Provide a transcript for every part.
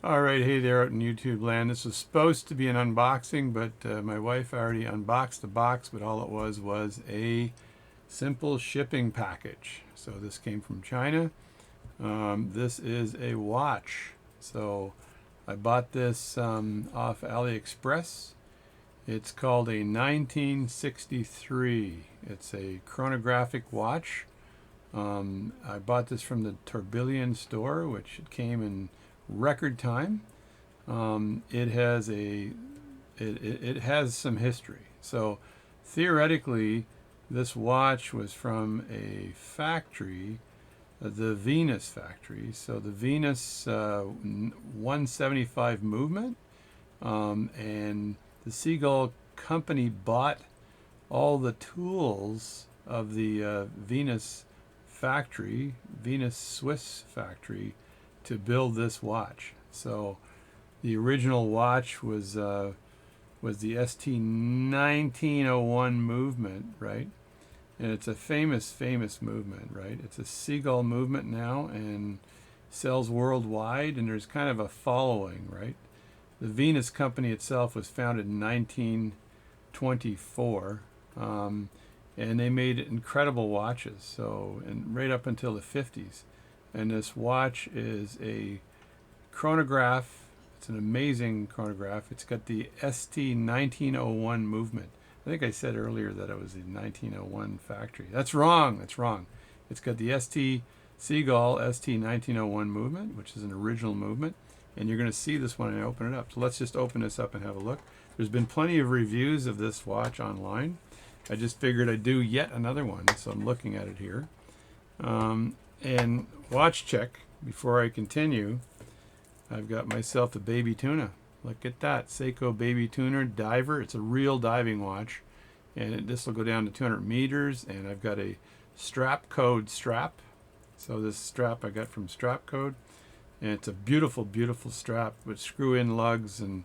All right, hey there out in YouTube land. This was supposed to be an unboxing, but my wife already unboxed the box, but all it was a simple shipping package. So this came from China. This is a watch. So I bought this off AliExpress. It's called a 1963. It's a chronographic watch. I bought this from the Tourbillon store, which it came in record time. It has it has some history. So theoretically, this watch was from a factory, the Venus factory. So the Venus 175 movement, and the Seagull company bought all the tools of the Venus factory, Venus Swiss factory, to build this watch. So the original watch was the ST 1901 movement, right? And it's a famous movement, right? It's a Seagull movement now and sells worldwide, and there's kind of a following, right? The Venus company itself was founded in 1924, and they made incredible watches. So, and right up until the 50s, and this watch is a chronograph. It's an amazing chronograph. It's got the ST 1901 movement. I think I said earlier that it was the 1901 factory. That's wrong. That's wrong. It's got the ST Seagull ST 1901 movement, which is an original movement. And you're going to see this when I open it up. So let's just open this up and have a look. There's been plenty of reviews of this watch online. I just figured I'd do yet another one. So I'm looking at it here. And watch check before I continue. I've got myself a baby tuna. Look at that, Seiko baby tuna diver. It's a real diving watch, and this will go down to 200 meters. And I've got a strap code strap. So this strap I got from Strap Code, and it's a beautiful strap with screw-in lugs and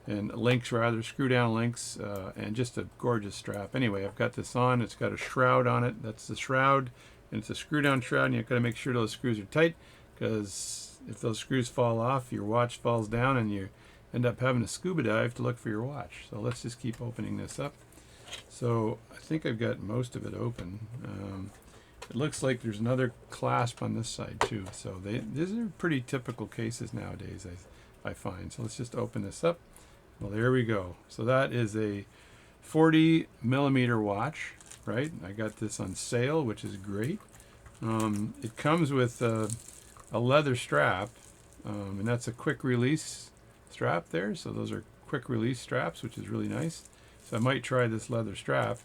links, rather screw down links, and just a gorgeous strap. Anyway, I've got this on. It's got a shroud on it. That's the shroud, and it's a screw down shroud, and you've got to make sure those screws are tight, because if those screws fall off, your watch falls down and you end up having to scuba dive to look for your watch. So let's just keep opening this up. So I think I've got most of it open. It looks like there's another clasp on this side too. So these are pretty typical cases nowadays, I find. So let's just open this up. Well, there we go. So that is a 40 millimeter watch, right? I got this on sale, which is great. It comes with a leather strap, and that's a quick release strap there. So those are quick release straps, which is really nice. So I might try this leather strap.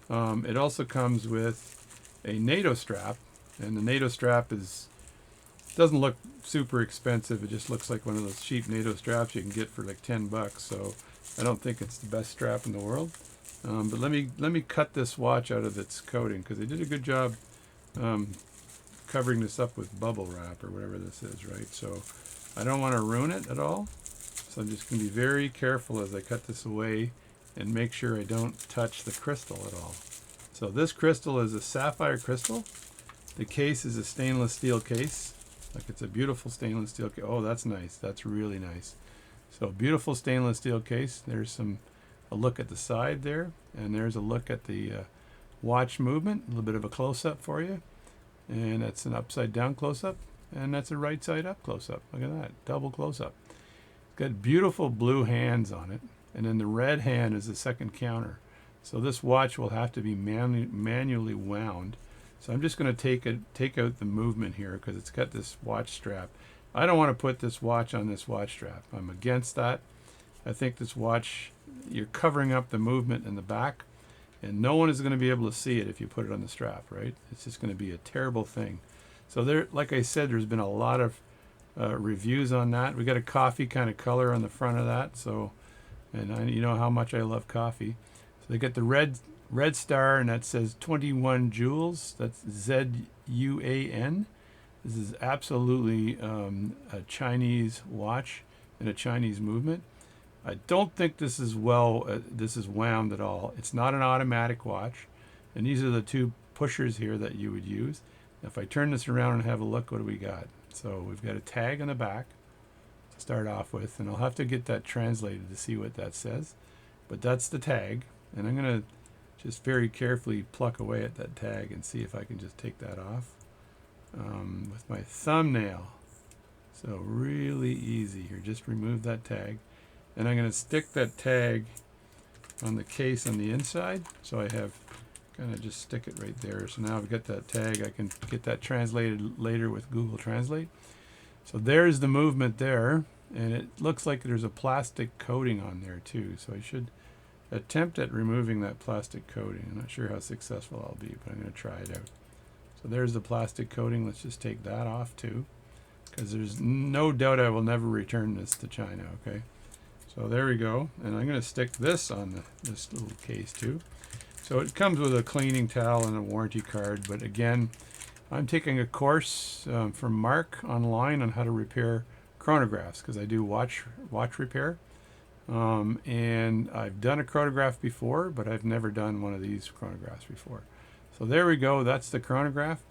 It also comes with a NATO strap, and the NATO strap doesn't look super expensive. It just looks like one of those cheap NATO straps you can get for like $10. So I don't think it's the best strap in the world. But let me cut this watch out of its coating, because they did a good job covering this up with bubble wrap or whatever this is, right? So I don't want to ruin it at all. So I'm just going to be very careful as I cut this away and make sure I don't touch the crystal at all. So this crystal is a sapphire crystal. The case is a stainless steel case. Like, it's a beautiful stainless steel case. Oh, that's nice. That's really nice. So beautiful stainless steel case. There's a look at the side there, and there's a look at the watch movement. A little bit of a close-up for you. And that's an upside down close-up, and that's a right side up close-up. Look at that, double close-up. It's got beautiful blue hands on it, and then the red hand is the second counter. So this watch will have to be manually wound. So I'm just going to take out the movement here, because it's got this watch strap. I don't want to put this watch on this watch strap. I'm against that. I think this watch, you're covering up the movement in the back, and no one is going to be able to see it if you put it on the strap, right? It's just going to be a terrible thing. So there, like I said, there's been a lot of reviews on that. We got a coffee kind of color on the front of that. So, and you know how much I love coffee. So they get the red star, and that says 21 joules. That's ZUAN. This is absolutely a Chinese watch and a Chinese movement. I don't think this is this is wound at all. It's not an automatic watch, and these are the two pushers here that you would use. If I turn this around and have a look, what do we got? So we've got a tag on the back. to start off with, and I'll have to get that translated to see what that says. But that's the tag, and I'm going to just very carefully pluck away at that tag and see if I can just take that off with my thumbnail. So really easy here. Just remove that tag, and I'm going to stick that tag on the case on the inside. So I have kind of just stick it right there. So now I've got that tag. I can get that translated later with Google Translate. So there's the movement there, and it looks like there's a plastic coating on there too. So I should attempt at removing that plastic coating. I'm not sure how successful I'll be, but I'm going to try it out. So there's the plastic coating. Let's just take that off too, because there's no doubt I will never return this to China. Okay, so there we go, and I'm going to stick this on this little case too. So it comes with a cleaning towel and a warranty card, but again, I'm taking a course from Mark online on how to repair chronographs, because I do watch repair. And I've done a chronograph before, but I've never done one of these chronographs before. So there we go. That's the chronograph.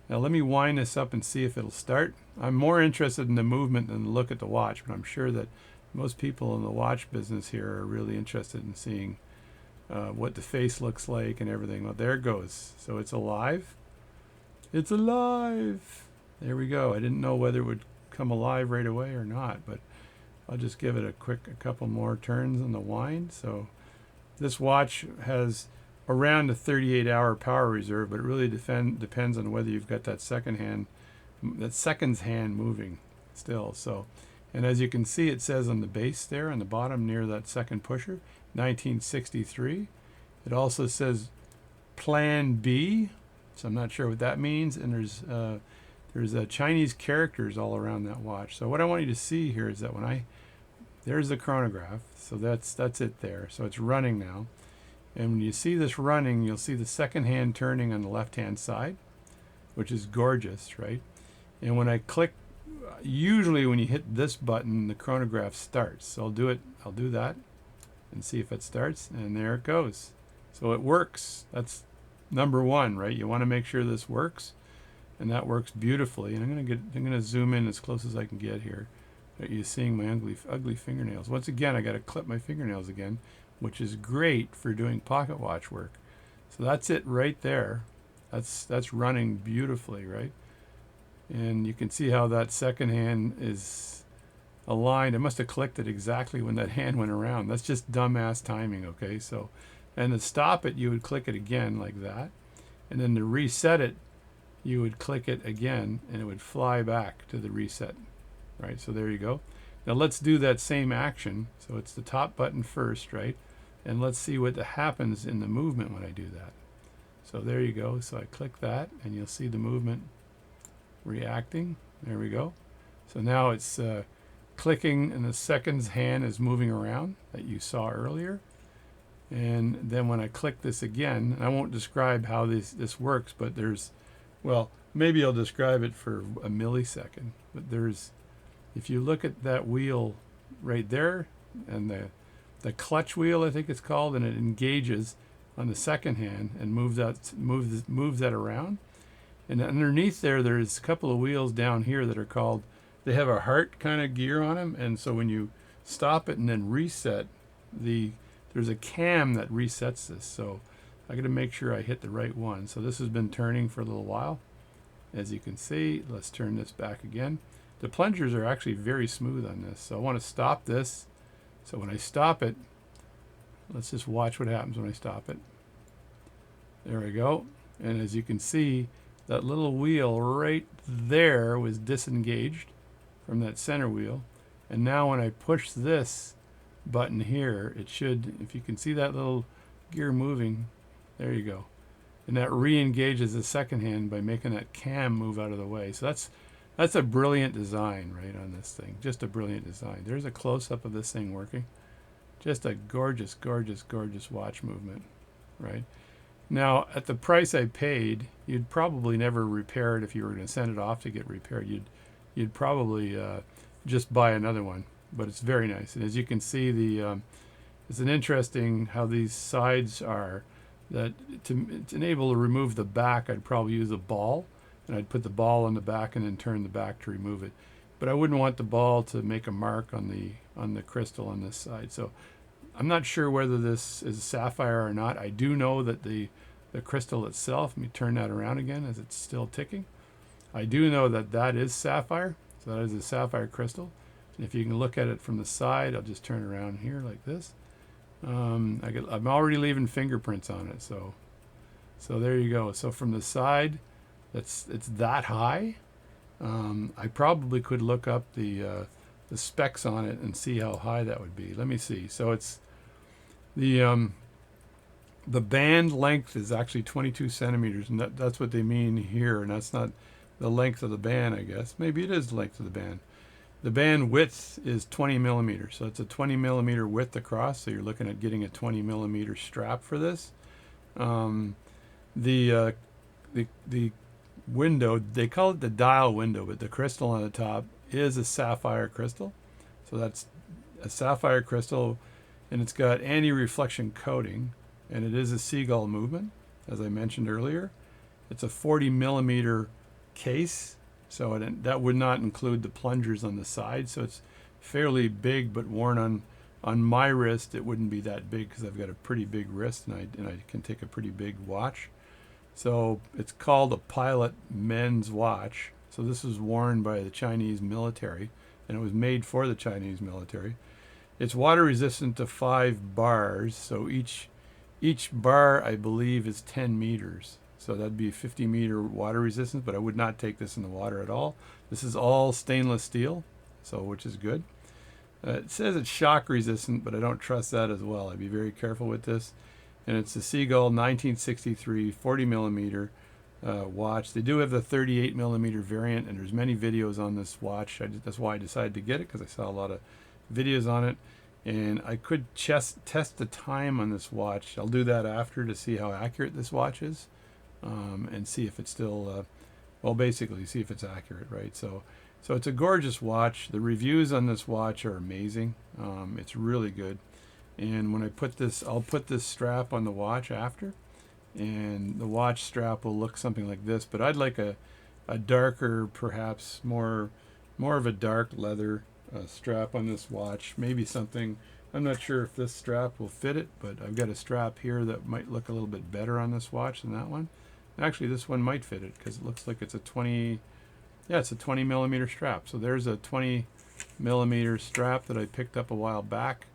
Now let me wind this up and see if it'll start. I'm more interested in the movement than the look at the watch, but I'm sure that most people in the watch business here are really interested in seeing what the face looks like and everything. Well, there it goes. So it's alive. It's alive. There we go. I didn't know whether it would come alive right away or not, but I'll just give it a couple more turns on the wind. So this watch has around a 38-hour power reserve, but it really depends on whether you've got that seconds hand moving still. So, and as you can see, it says on the base there on the bottom near that second pusher, 1963. It also says Plan B, so I'm not sure what that means. And there's Chinese characters all around that watch. So what I want you to see here is that there's the chronograph. So that's it there. So it's running now. And when you see this running, you'll see the second hand turning on the left-hand side, which is gorgeous, right? And when I click, usually when you hit this button, the chronograph starts. So I'll do that and see if it starts, and there it goes. So it works. That's number one, right? You want to make sure this works, and that works beautifully. And I'm gonna zoom in as close as I can get here. You're seeing my ugly fingernails. Once again, I got to clip my fingernails again, which is great for doing pocket watch work. So that's it right there. That's running beautifully, right? And you can see how that second hand is aligned. I must have clicked it exactly when that hand went around. That's just dumbass timing, okay? So, and to stop it, you would click it again like that. And then to reset it, you would click it again, and it would fly back to the reset, right? So there you go. Now let's do that same action. So it's the top button first, right? And let's see what happens in the movement when I do that. So there you go. So I click that, and you'll see the movement reacting. There we go. So now it's clicking, and the seconds hand is moving around that you saw earlier. And then when I click this again, I won't describe how this works, but well, maybe I'll describe it for a millisecond. But if you look at that wheel right there, and the clutch wheel, I think it's called, and it engages on the second hand and moves that around. And underneath there's a couple of wheels down here that are called, they have a heart kind of gear on them. And so when you stop it and then reset, there's a cam that resets this. So I got to make sure I hit the right one. So this has been turning for a little while. As you can see, let's turn this back again. The plungers are actually very smooth on this. So I want to stop this. So when I stop it, let's just watch what happens when I stop it. There we go. And as you can see, that little wheel right there was disengaged from that center wheel. And now when I push this button here, it should, if you can see that little gear moving, there you go. And that re-engages the second hand by making that cam move out of the way. So that's a brilliant design, right, on this thing. Just a brilliant design. There's a close-up of this thing working. Just a gorgeous, gorgeous, gorgeous watch movement, right? Now, at the price I paid, you'd probably never repair it if you were going to send it off to get repaired. You'd probably just buy another one, but it's very nice. And as you can see, it's an interesting how these sides are. That to enable to remove the back, I'd probably use a ball, and I'd put the ball on the back and then turn the back to remove it. but I wouldn't want the ball to make a mark on the crystal on this side. So I'm not sure whether this is sapphire or not. I do know that the crystal itself, let me turn that around again as it's still ticking. I do know that that is sapphire, so that is a sapphire crystal. And if you can look at it from the side, I'll just turn around here like this. I'm already leaving fingerprints on it, so there you go. So from the side, it's that high. I probably could look up the specs on it and see how high that would be. Let me see. So it's the band length is actually 22 centimeters, and that's what they mean here, and that's not the length of the band, I guess. Maybe it is the length of the band. The band width is 20 millimeters, so it's a 20 millimeter width across, so you're looking at getting a 20 millimeter strap for this. The window, they call it the dial window, but the crystal on the top is a sapphire crystal. So that's a sapphire crystal, and it's got anti-reflection coating, and it is a Seagull movement, as I mentioned earlier. It's a 40 millimeter case, so that would not include the plungers on the side, so it's fairly big, but worn on my wrist it wouldn't be that big because I've got a pretty big wrist, and I can take a pretty big watch. So it's called a pilot men's watch. So this was worn by the Chinese military, and it was made for the Chinese military. It's water resistant to 5 bars, so each bar, I believe, is 10 meters. So that'd be 50 meter water resistance, but I would not take this in the water at all. This is all stainless steel, so which is good. It says it's shock resistant, but I don't trust that as well. I'd be very careful with this. And it's the Seagull 1963 40 millimeter watch. They do have the 38 millimeter variant, and there's many videos on this watch. That's why I decided to get it, because I saw a lot of videos on it. And I could test the time on this watch. I'll do that after to see how accurate this watch is, and see if it's still, well, basically see if it's accurate, right? So it's a gorgeous watch. The reviews on this watch are amazing. It's really good. And when I put this, I'll put this strap on the watch after, and the watch strap will look something like this. But I'd like a darker, perhaps more of a dark leather strap on this watch. Maybe something, I'm not sure if this strap will fit it, but I've got a strap here that might look a little bit better on this watch than that one. Actually, this one might fit it because it looks like it's a 20 millimeter strap. So there's a 20 millimeter strap that I picked up a while back.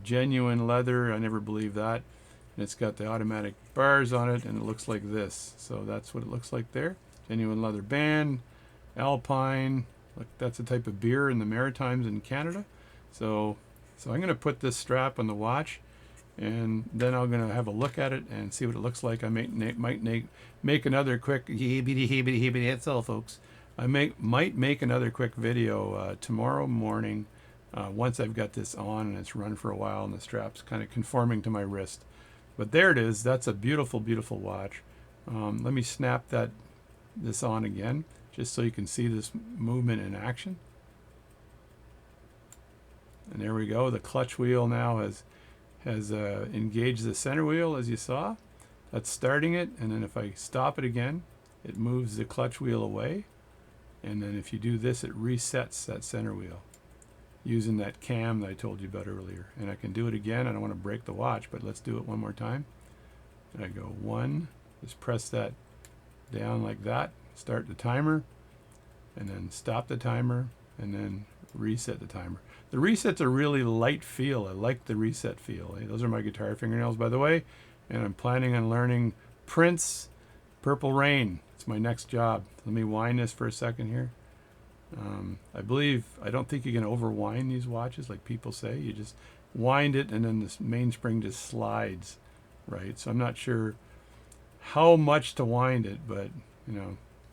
Genuine leather, I never believed that. And it's got the automatic bars on it, and it looks like this. So that's what it looks like there. Genuine leather band, Alpine. Look, that's a type of beer in the Maritimes in Canada. So I'm going to put this strap on the watch, and then I'm going to have a look at it and see what it looks like. I might make another quick that's all, folks. I might make another quick video tomorrow morning once I've got this on and it's run for a while and the strap's kind of conforming to my wrist. But there it is. That's a beautiful, beautiful watch. Let me snap this on again, just so you can see this movement in action. And there we go. The clutch wheel now has engaged the center wheel, as you saw. That's starting it, and then if I stop it again, it moves the clutch wheel away. And then if you do this, it resets that center wheel using that cam that I told you about earlier. And I can do it again. I don't want to break the watch, but let's do it one more time. And I go 1, just press that down like that, start the timer, and then stop the timer, and then reset the timer. The reset's a really light feel. I like the reset feel. Hey, those are my guitar fingernails, by the way, and I'm planning on learning Prince Purple Rain. It's my next job. Let me wind this for a second here. I don't think you can overwind these watches like people say. You just wind it, and then this mainspring just slides, right? So I'm not sure how much to wind it, but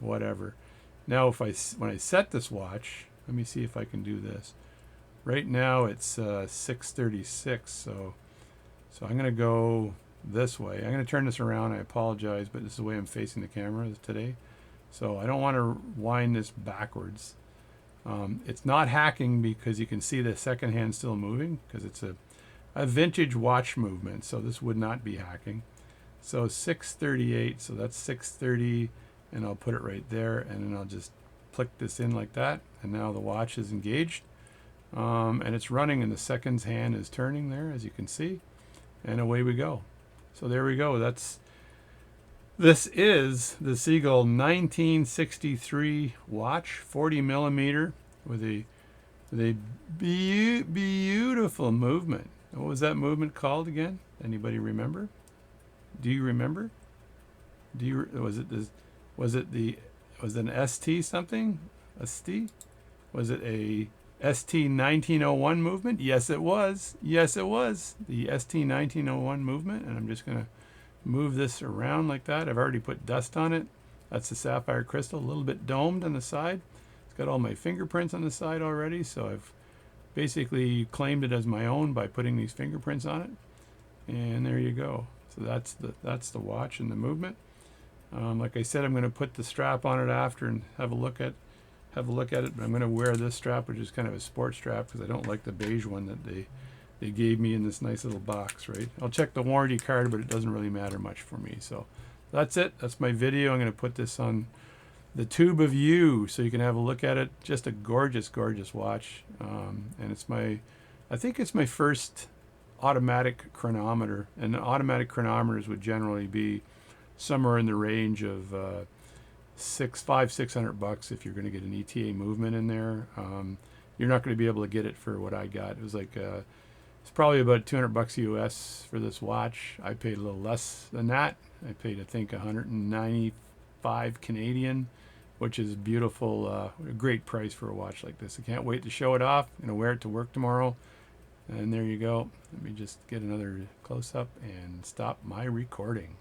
whatever. Now when I set this watch, let me see if I can do this. Right now it's 6:36, so I'm going to go this way. I'm going to turn this around. I apologize, but this is the way I'm facing the camera today. So I don't want to wind this backwards. It's not hacking because you can see the second hand still moving because it's a vintage watch movement, so this would not be hacking. So 6:38, so that's 6:30, and I'll put it right there, and then I'll just click this in like that, and now the watch is engaged. And it's running, and the seconds hand is turning there, as you can see, and away we go. So there we go. This is the Seagull 1963 watch, 40 millimeter, with a beautiful movement. What was that movement called again? Anybody remember? Do you remember? Was it an ST something? ST? Was it a ST 1901 movement? Yes, it was. Yes, it was the ST 1901 movement. And I'm just going to move this around like that. I've already put dust on it. That's the sapphire crystal, a little bit domed on the side. It's got all my fingerprints on the side already, so I've basically claimed it as my own by putting these fingerprints on it. And there you go. So that's the watch and the movement. Like I said, I'm going to put the strap on it after and have a look at it. But I'm going to wear this strap, which is kind of a sports strap, because I don't like the beige one that they gave me in this nice little box, right? I'll check the warranty card, but it doesn't really matter much for me. So that's it. That's my video. I'm going to put this on the tube of you so you can have a look at it. Just a gorgeous, gorgeous watch. And I think it's my first automatic chronometer. And automatic chronometers would generally be somewhere in the range of $600 if you're going to get an ETA movement in there. You're not going to be able to get it for what I got. It was like it's probably about $200 US for this watch. I paid a little less than that. I paid, I think, 195 Canadian, which is beautiful. A great price for a watch like this. I can't wait to show it off. I'm going to wear it to work tomorrow. And there you go. Let me just get another close up and stop my recording.